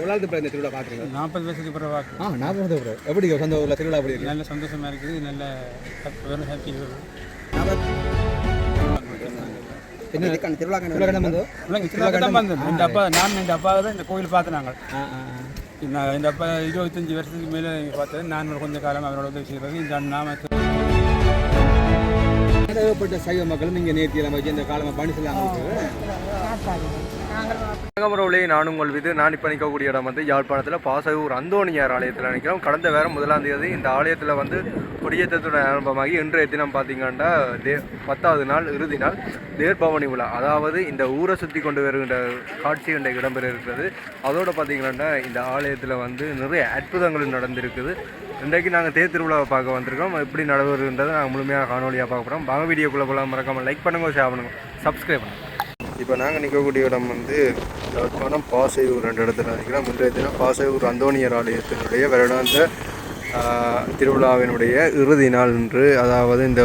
எவ்வளோ இந்த திருவிழா பார்க்குறீங்க? 40 வருஷத்துக்கு பிறகு பார்க்குறேன். 40 வருஷத்துக்கு பிறகு. எப்படி சொந்த ஊரில் திருவிழா எப்படி இருக்கு? நல்ல சந்தோஷமாக இருக்குது. நல்ல ஹாப்பி. என்ன திருவிழா எங்கள் அப்பாவை தான் இந்த கோயில் பார்த்துனாங்க. இந்த அப்பா 25 வருஷத்துக்கு மேலே பார்த்தது. நான் கொஞ்சம் காலம் அவரோட உதவி செய்கிறது. இந்த நாம ஏகப்பட்ட சைவ மக்களும் இங்கே நேர்த்தியில் வச்சு இந்த காலமாக பண்ணி சொல்லலாம். வணக்கமுறவுகளே, நான் உங்கள் விது. நான் இப்போ நிற்கக்கூடிய இடம் வந்து யாழ்ப்பாணத்தில் பாசையூர் அந்தோணியார் ஆலயத்தில் நிற்கிறோம். கடந்த வாரம் 1ஆம் தேதி இந்த ஆலயத்தில் வந்து கொடியேற்றத்துடன் ஆரம்பமாகி இன்றைய தினம் பார்த்தீங்கன்னா 10வது நாள் இறுதி நாள் தேர்பவனி விழா, அதாவது இந்த ஊரை சுற்றி கொண்டு வருகின்ற காட்சி இன்றைக்கு இடம்பெற இருக்கிறது. அதோடு பார்த்தீங்கன்னா இந்த ஆலயத்தில் வந்து நிறைய அற்புதங்கள் நடந்திருக்குது. இன்றைக்கு நாங்கள் தேர் திருவிழாவை பார்க்க வந்திருக்கோம். எப்படி நடவடிக்கைன்றதை நாங்கள் முழுமையாக காணொலியாக பார்க்க போகிறோம். வாங்க வீடியோக்குள்ளே போகலாம். மறக்காமல் லைக் பண்ணுங்கள், ஷேர் பண்ணுங்கள், சப்ஸ்கிரைப் பண்ணுங்கள். இப்போ நாங்கள் நிற்கக்கூடிய இடம் வந்து யாழ்ப்பாணம் பாசையூர் 2 இடத்துல நிற்கிறோம். முந்தைய தினம் பாசையூர் அந்தோணியார் ஆலயத்தினுடைய வருடாந்த திருவிழாவினுடைய இறுதி நாள் என்று, அதாவது இந்த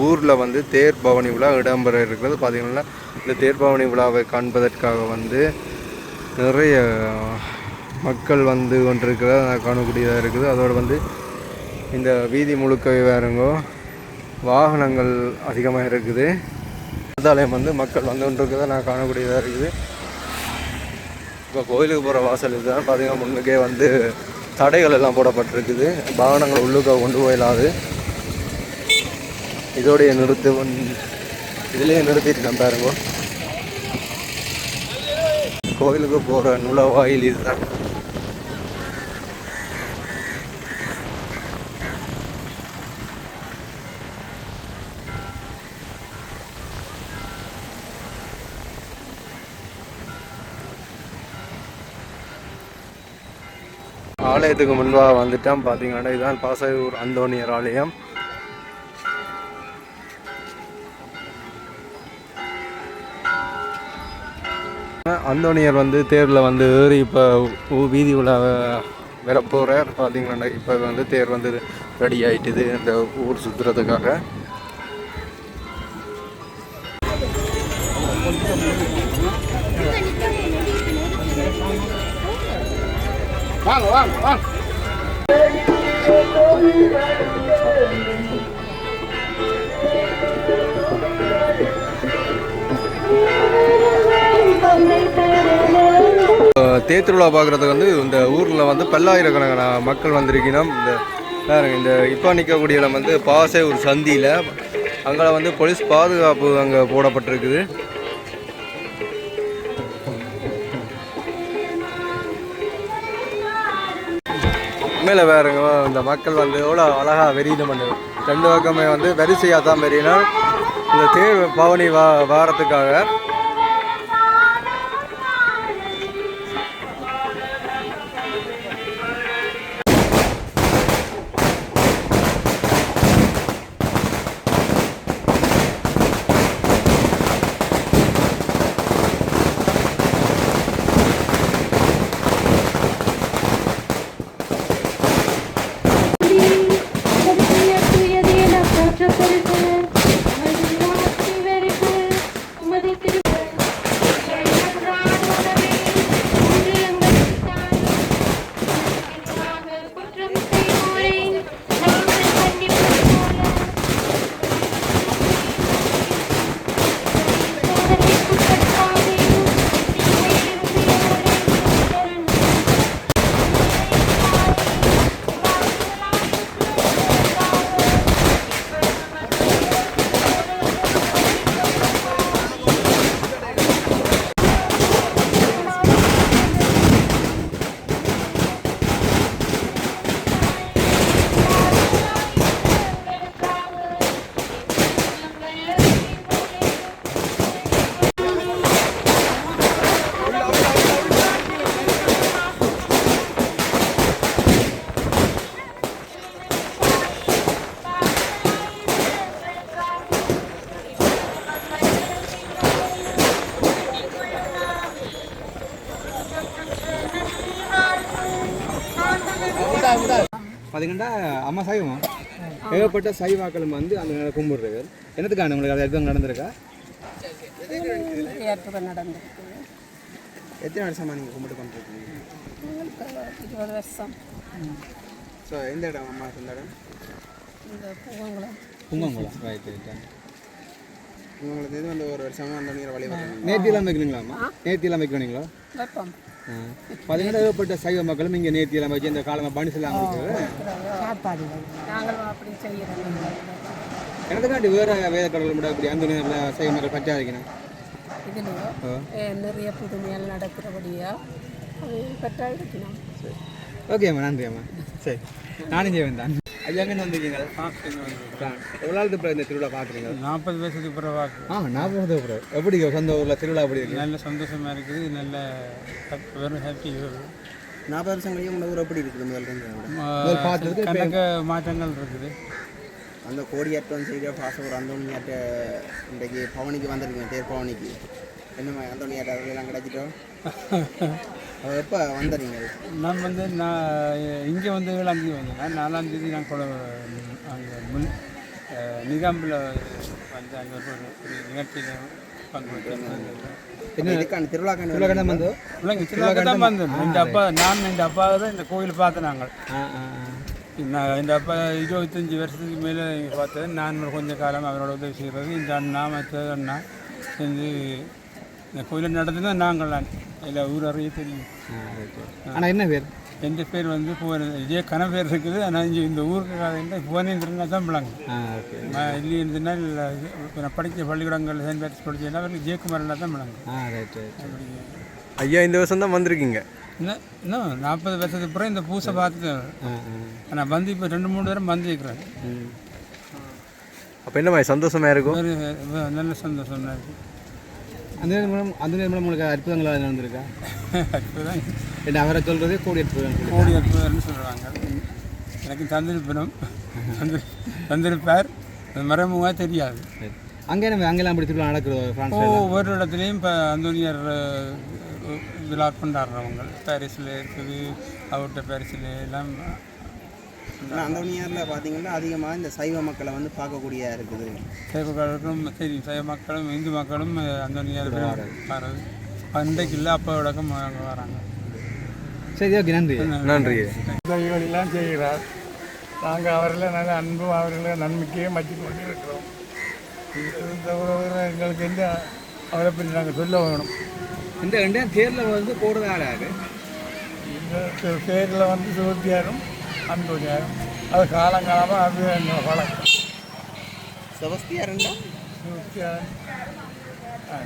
ஊரில் வந்து தேர் பவனி விழா இடம்பெற இருக்கிறது. பார்த்திங்கன்னா இந்த தேர் பவனி விழாவை காண்பதற்காக வந்து நிறைய மக்கள் வந்து கொண்டிருக்கிறத காணக்கூடியதாக இருக்குது. அதோடு வந்து இந்த வீதி முழுக்க வேறுங்கோ வாகனங்கள் அதிகமாக இருக்குது. ஆலயம் வந்து மக்கள் வந்து கொண்டிருக்கிறத நான் காணக்கூடியதாக இருக்குது. இப்போ கோயிலுக்கு போகிற வாசல் இதுதான். பார்த்திங்கன்னா முன்னுக்கே வந்து தடைகள் எல்லாம் போடப்பட்டிருக்குது. வாகனங்கள் உள்ளுக்க கொண்டு போயிடாது. இதோடைய இதுலேயே நிறுத்திட்டு பாருங்க. கோயிலுக்கு போகிற நுழைவாயில் இதுதான். ஆலயத்துக்கு முன்பாக வந்துட்டான். பார்த்தீங்கன்னா இதுதான் பாசையூர் அந்தோணியார் ஆலயம். அந்தோணியார் வந்து தேரில் வந்து ஏறி இப்போ வீதி உலா வர போகிறார். பார்த்தீங்கன்னா இப்போ வந்து தேர் வந்து ரெடி ஆகிட்டுது இந்த ஊர் சுற்றுறதுக்காக. வாங்க வாங்க வாங்க. தேர் திருவிழா பார்க்குறதுக்கு வந்து இந்த ஊரில் வந்து பல்லாயிரக்கணக்கான மக்கள் வந்திருக்கணும். இந்த பாருங்க, இந்த இப்போ நிற்கக்கூடிய இடம் வந்து பாசையூர் சந்தியில். அங்கே வந்து போலீஸ் பாதுகாப்பு அங்கே போடப்பட்டிருக்குது. மேலே வேறுங்க இந்த மக்கள் வந்து எவ்வளோ அழகாக வெறியிடம் பண்ணு 2 பக்கமே வந்து வரிசையாக தான் வெறினா இந்த தேர் பவனி வாரத்துக்காக. பார்த்தீங்கன்னா அம்மா சைவம் ஏகப்பட்ட சைவாக்களும் வந்து அந்த கும்பிடுறது என்னத்துக்கான உங்களுக்கு அது எதுவும் நடந்திருக்கா? நடந்திருக்கு. எத்தனை வருஷமா நீங்கள் கும்பிட்டு கொண்டிருக்கீங்க? 20 வருஷம் ஸோ எந்த இடம் அம்மா சொந்த இடம் இந்த பூவங்குளம் புங்கங்குளம் ரைட் ரைட்டா உங்களுக்கு இது வந்து ஒரு வருஷமாக அந்த நீர் வழி வரும் நேர்த்தியெல்லாம் வைக்கணுங்களாம்மா நேர்த்தியெல்லாம் வைக்கணுங்களா வெப்பம் பார்த்தீங்கன்னா ஏகப்பட்ட சைவ மக்களும் இங்கே நேர்த்தியெல்லாம் வச்சு இந்த காலமாக பணிசெல்லாம் கொடுக்குறது நாங்களும் அப்படி செய்கிறோம் எனதுக்காண்டி வேறு வேத கடவுள் கூட இப்படி அந்த நேரில் சைவ மக்கள் பச்சா வைக்கணும் இதுலையோ நிறைய புதுமையால் நடக்கிறபடியா அது பெற்றால் இருக்கணும் ஓகேம்மா நன்றிம்மா சரி நானும் செய்வேன் தான் ஐயா எங்கே வந்திருக்கீங்க எவ்வளோ நாளுக்கு அப்புறம் இந்த திருவிழா பார்க்குறீங்க 40 வருஷத்துக்கு பிறகு 40 அப்புறம் எப்படி சொந்த ஊரில் திருவிழா எப்படி இருக்கு நல்ல சந்தோஷமாக இருக்குது நல்ல வெறும் ஹாப்பி 40 வருஷம் கழியும் உங்கள் ஊர் எப்படி இருக்குது முதல் பார்த்ததுக்கு கணக்க மாற்றங்கள் இருக்குது அந்த கோடியாட்டம் செய்கிற பாசவர் அந்தோனியாட்ட இன்றைக்கு பவனிக்கு வந்திருக்கீங்க தேர் பவனிக்கு என்னம்மா அந்தோனியாட்ட அதெல்லாம் கிடச்சிட்டோம் அவர் எப்போ வந்தீங்க நான் வந்து இங்கே வந்து 7ஆம் தேதி வந்தேன் 4ஆம் தேதி நான் அங்கே நிகாம்பில் வந்து அங்கே ஒரு நிகழ்ச்சியில் இதுக்கான திருவிழாக்கான திருவிழாக்கு தான் வந்தேன் எங்கள் அப்பாவை தான் இந்த கோயில் பார்த்தேன் நாங்கள் நான் இந்த அப்பா 25 வருஷத்துக்கு மேலே பார்த்தது நான் கொஞ்சம் காலம் அவரோட உதவி செய்கிறது இந்த அண்ணா மற்ற அண்ணா செஞ்சு இந்த கோயிலை நடத்தினா நாங்கள் இல்லை ஊர் அறிய தெரியும் ஆனால் என்ன பேர் என் பேர் வந்து இதே கன பேர் இருக்குது ஆனால் இந்த ஊருக்கு புவனேந்திரனா தான் பிள்ளாங்க இல்லை இருந்துன்னா நான் படித்த பள்ளிக்கூடங்கள் சென்ட் பேட்ஸ் படித்தேன்னா ஜெயக்குமாரனா தான் பிள்ளாங்க ஐயா இந்த வருஷம் தான் வந்திருக்கீங்க இன்னும் 40 வருஷத்துக்கு அப்புறம் இந்த பூசை பார்த்துட்டு நான் வந்து இப்போ 2-3 தடவை வந்து இருக்கிறேன் அப்போ என்ன மாதிரி சந்தோஷமாக இருக்கும் நல்ல சந்தோஷமாக இருக்குது அந்த நேரம் உங்களுக்கு அற்புதங்களாக நடந்திருக்கா அற்புதம் என்ன அவரை சொல்கிறது கோடி அற்புதம் கோடி அற்புதம்னு சொல்கிறாங்க எனக்கு தந்திருப்பணும் தந்திருப்பார் மறைமுகமாக தெரியாது அங்கே நம்ம அங்கெல்லாம் அப்படி திருவிழா நடக்குது ஒவ்வொரு இடத்துலையும் இப்போ அந்தோனியார் விழா கொண்டாடுறவங்க பாரிஸில் இருக்குது அவர்கிட்ட பாரிஸில் எல்லாம் அந்தோனியாரில் பார்த்தீங்கன்னா அதிகமாக இந்த சைவ மக்களை வந்து பார்க்கக்கூடிய இருக்குது சைவர்களுக்கும் சரி சைவ மக்களும் இந்து மக்களும் அந்தோனியார் வர்றது அன்றைக்கு இல்லை அப்போடக்கும் வராங்க சரி ஓகே நன்றி நன்றி உதவிகளெல்லாம் செய்கிறார் நாங்கள் அவர்களை நல்ல அன்பும் அவர்களை நன்மைக்கையும் வச்சு கொண்டு இருக்கிறோம் எங்களுக்கு எந்த அவரை பற்றி நாங்கள் சொல்ல வேணும் இந்த ரெண்டையும் தேரில் வந்து போடுறதால இந்த பேரில் வந்து சிவத்தியாரும் அந்தோனியாரும் அது காலங்காலமாக அது எங்கள் பழக்கம் செபஸ்தியாருண்டா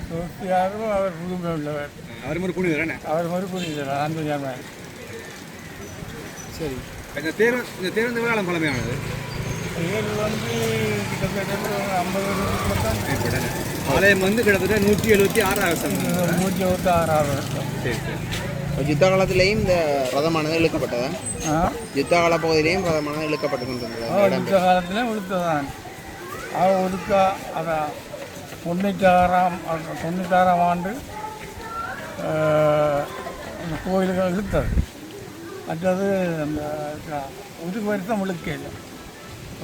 சிவத்தியாரும் அவர் புதுமை உள்ளவர் அவர் மாதிரி புனிதர் அவர் மாதிரி புரிஞ்சார் அந்தோனியார் மாதிரி சரி இந்த தேர் இந்த விழாலம் பழமையானது பேர் வந்து கிட்டத்தட்ட 50 வருஷத்துக்கு தான் ஆலயம் வந்து கிட்டத்தட்ட 176 வருஷம் 176 வருஷம் சரி சரி யுத்த காலத்திலேயும் இந்த ரதமானது இழுக்கப்பட்டதா யுத்த கால பகுதியிலையும் ரதமானது இழுக்கப்பட்டு கொண்டிருந்தது யுத்த காலத்திலே இழுத்ததான் அவர் ஒதுக்க அதான் 96ஆம் ஆண்டு அந்த கோயில்கள் இழுத்தது மற்றது அந்த ஒரு வருஷம் இழுக்க இல்லை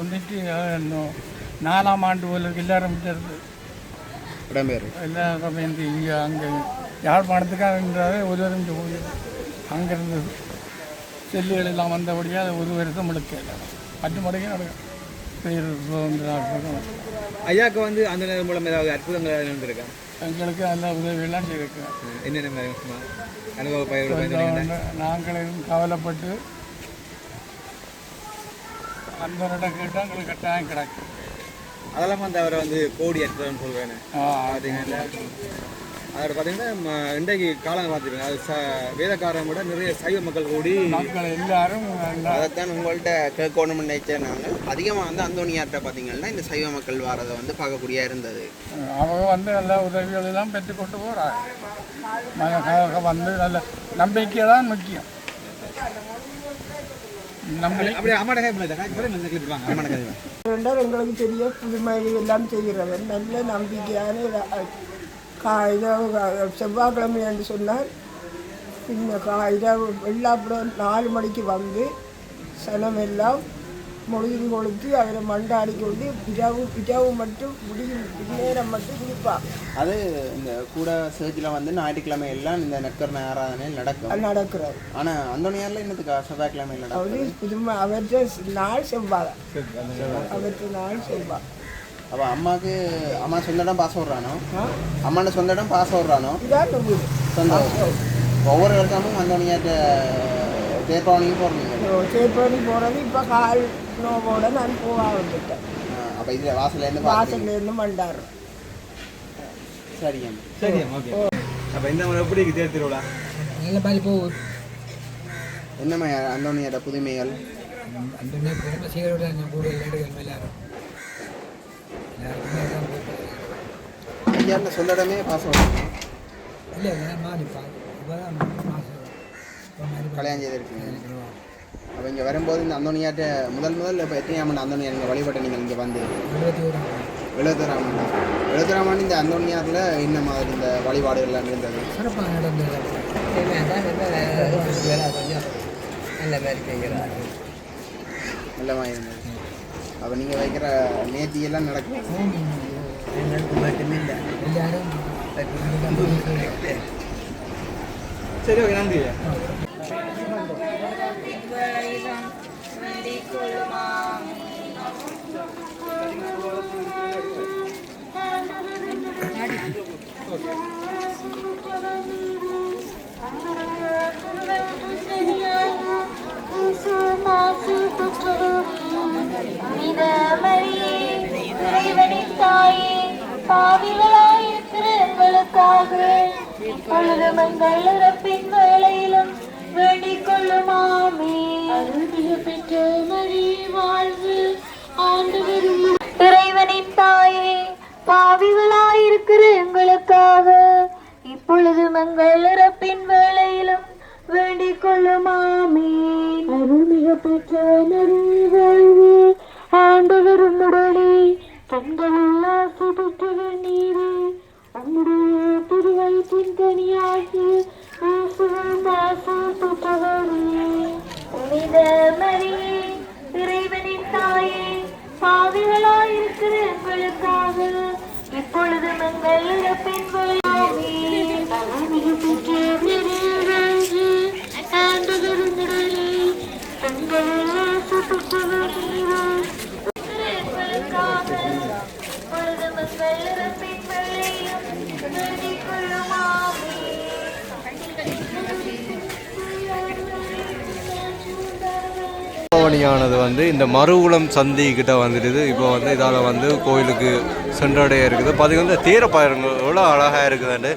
94ஆம் ஆண்டு போல எல்லாரும் விட்டுறது இடம்பெயர் எல்லாரும் இங்கே அங்கே யாழ்ப்பாணத்துக்காகன்றாவே ஒரு வருஷம் போய் அங்கேருந்து செல்லுகள் எல்லாம் வந்தபடியாக ஒரு வருஷம் இழுக்க இல்லை மற்ற முறையும் நடக்கும் ஐயாவுக்கு வந்து அந்த நேரம் மூலம் ஏதாவது அற்புதங்கள் நடந்திருக்கா எங்களுக்கு நல்ல உதவியெல்லாம் செய்திருக்கேன் என்னென்ன அனுபவ பயிர்கள் நாங்களும் கவலைப்பட்டு அந்த இடம் கேட்டால் எங்களுக்கு கட்டாயம் கிடக்கும் அதெல்லாம் வந்து அவரை வந்து கோடி அற்புதம்னு சொல்வேன் பார்த்தீங்கன்னா அதோட பார்த்தீங்கன்னா இன்றைக்கு காலம் பார்த்துருங்க அது வேதக்காரன் கூட நிறைய சைவ மக்கள் கூடி மக்கள் எல்லாரும் அதைத்தான் உங்கள்கிட்ட கேட்கணும்னு நினைச்சேன் நாங்கள் அதிகமாக வந்து அந்தோனியார்கிட்ட பார்த்தீங்கன்னா இந்த சைவ மக்கள் வாரதை வந்து பார்க்கக்கூடிய இருந்தது அவங்க வந்து நல்ல உதவிகள் எல்லாம் பெற்றுக்கொண்டு போகிறாங்க வந்து நல்ல நம்பிக்கை தான் முக்கியம் ரெண்டாவது எங்களுக்கு தெரிய புதுமைகள் எல்லாம் செய்கிறது நல்ல நம்பிக்கையான செவ்வாய்க்கிழமை என்று சொன்னால் பின்ன இரவு வெள்ளாப்புறம் 4 மணிக்கு வந்து சனம் எல்லாம் மொழியில் கொளுத்தி அவரை மண்டாடி கொண்டு பிறவு மட்டும் முடியும் பின்னேரம் மட்டும் குடிப்பான். அது இந்த கூட சேர்ச்சில் வந்து ஞாயிற்றுக்கிழமை எல்லாம் இந்த நக்கர் ஆராதனை நடக்கிறார். ஆனால் அந்தோனியாரில் என்னத்துக்கு செவ்வாய்க்கிழமை நடக்கும் புதுமை அவற்றை நாள் செவ்வாய் அவற்றை நாள் செவ்வாய். அப்போ அம்மாவுக்கு அம்மா சொந்த இடம் பாச விட்றானோ அம்மாண்ட சொந்த இடம் பாச விட்றானோ இதான் சொந்த ஒவ்வொரு இடத்தாமும் அந்தோனியாட்ட தேர்ப்பாவணிக்கு போகிறீங்க தேர்ப்பாவணி போகிறது இப்போ கால் நோவோட நான் போக வந்துட்டேன். அப்போ இதில் வாசல்லேருந்து மண்டாரு. சரிங்க சரி ஓகே. அப்போ இந்த முறை எப்படி தேர் திருவிழா நல்ல மாதிரி போகுது. என்னம்மா அந்தோனியாட்ட புதுமைகள் அந்த பெருமை செய்கிறோட கூட இல்லாடுகள் எல்லாரும் ஐயாண்ட சொந்த இடமே பாச விட்றாங்க இல்லை இல்லை மாறிப்பாங்க மாதம் கல்யாணம் இருக்கீங்க. அப்போ இங்கே வரும்போது இந்த அந்தோனியாட்ட முதல் இப்போ எத்தனையாம் ஆண்டு அந்தோனியார் நீங்கள் வழிபட்ட நீங்கள் இங்கே வந்து 71ஆம் ஆண்டு இந்த அந்தோனியாரில் என்ன மாதிரி இந்த வழிபாடுகள்லாம் இருந்தது? சிறப்பாக நடந்தது. நல்ல மாதிரி செய்கிறார். நல்ல மாதிரி இருந்தது. அப்போ நீங்கள் வைக்கிற நேர்த்தியெல்லாம் நடக்கும். எல்லாரும் சரி ஓகே நன்றி. பாவிகளாயிருக்கிறவர்களுக்காக இப்பொழுது மங்கள் இறப்பின் வேளையிலும் வேண்டிக் கொள்ளுமாமே. அருள்மிகு பெற்ற மரியே வாழ்க, ஆண்டவர் இறைவனின் தாயே, பாவிகளாயிருக்கிற எங்களுக்காக இப்பொழுது மங்கள் இறப்பின் வேளையிலும் வேண்டிக் கொள்ளுமாமே. அருள்மிகு பெற்ற மரியே வாழ்க, ஆண்டவர் உம்முடனே, பெண்களில் ஆசி பெற்றவர் நீரே, உம்முடைய திருவயிற்றின் கனியாகிய இயேசுவின் ஆசி பெற்றவரே. புனித மரியே, இறைவனின் தாயே, பாவிகளாயிருக்கிற எங்களுக்காக இப்பொழுது எங்கள் இறப்பின் வேளையிலுமே அருள்மிகு பெற்ற மரியே வாழ்க, ஆண்டவர் உம்முடனே, பெண்களில் ஆசி பெற்றவர் நீரே, எங்களுக்காக இப்பொழுது எங்கள் இறப்பின் வேளையிலும் வேண்டிக் கொள்ளுமாமே. பவனியானது வந்து இந்த மறுகுளம் சந்தி கிட்ட வந்துடுது. இப்போ வந்து இதால் வந்து கோயிலுக்கு சென்றடைய இருக்குது. பார்த்தீங்கன்னா தேரை பாருங்க எவ்வளோ அழகாக இருக்குதுன்னு.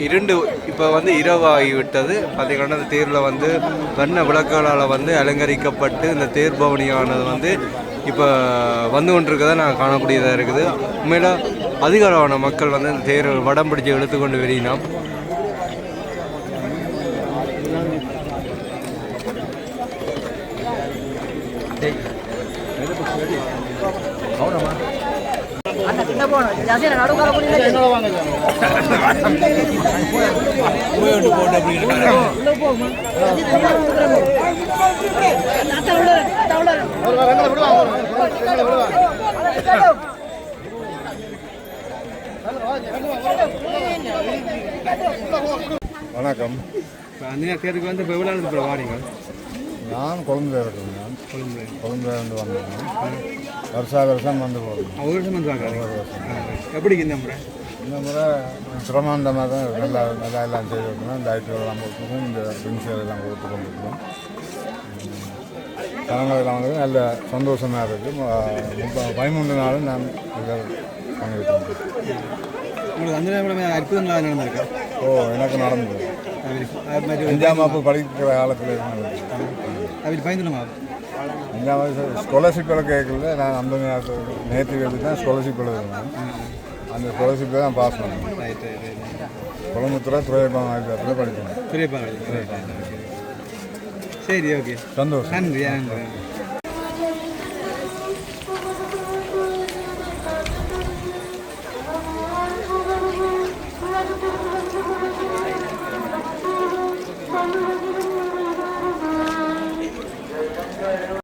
இரண்டு இப்போ வந்து இரவாகிவிட்டது. பார்த்திங்கன்னா இந்த தேரில் வந்து வண்ண விளக்குகளால் வந்து அலங்கரிக்கப்பட்டு இந்த தேர் பவனியானது வந்து இப்போ வந்து கொண்டிருக்கதை நான் காணக்கூடியதாக இருக்குது. உண்மையில் அதிகளவான மக்கள் வந்து இந்த தேர் வடம் பிடிச்சி இழுத்துக்கொண்டு வெளியினோம். வணக்கம். தேருக்கு வந்து இப்போ எவ்வளோ நாள் வாரீங்க? நான் கொழும்புல இருக்கேன். கொழும்புல இருந்து வந்தேன். வருஷம் வந்து போகிறேன். ஒரு வருஷம் வந்து வாங்க. எப்படி இந்த முறை? இந்த முறை பிரமாண்டமாக தான் நல்லா எல்லாம் செய்து வைக்கணும். லைட்டுகளெல்லாம் போட்டுருக்கோம். இந்த பென்சில் எல்லாம் கொடுத்து கொண்டிருக்கோம். ஜனங்களெல்லாம் வந்து நல்ல சந்தோஷமாக இருக்குது. 13 நாளும் நான் இதை பங்கேற்றேன். உங்களுக்கு அந்த நேரம் அற்புதங்களாக நடந்திருக்கா? ஓ, எனக்கு நடந்தது. 5ஆம் வகுப்பு படிக்கிற காலத்தில் அப்படி பயந்துடுமா? 5ஆம் வகுப்பு ஸ்காலர்ஷிப் கேட்கல. நான் அந்த நேற்று எழுதி தான் ஸ்காலர்ஷிப் எழுதுனேன். அந்த ஸ்காலர்ஷிப்பில் தான் பாஸ் பண்ணேன். கொழம்புத்துறை துறையப்பாங்க படித்தேன். சரி ஓகே, சந்தோஷம். நன்றி.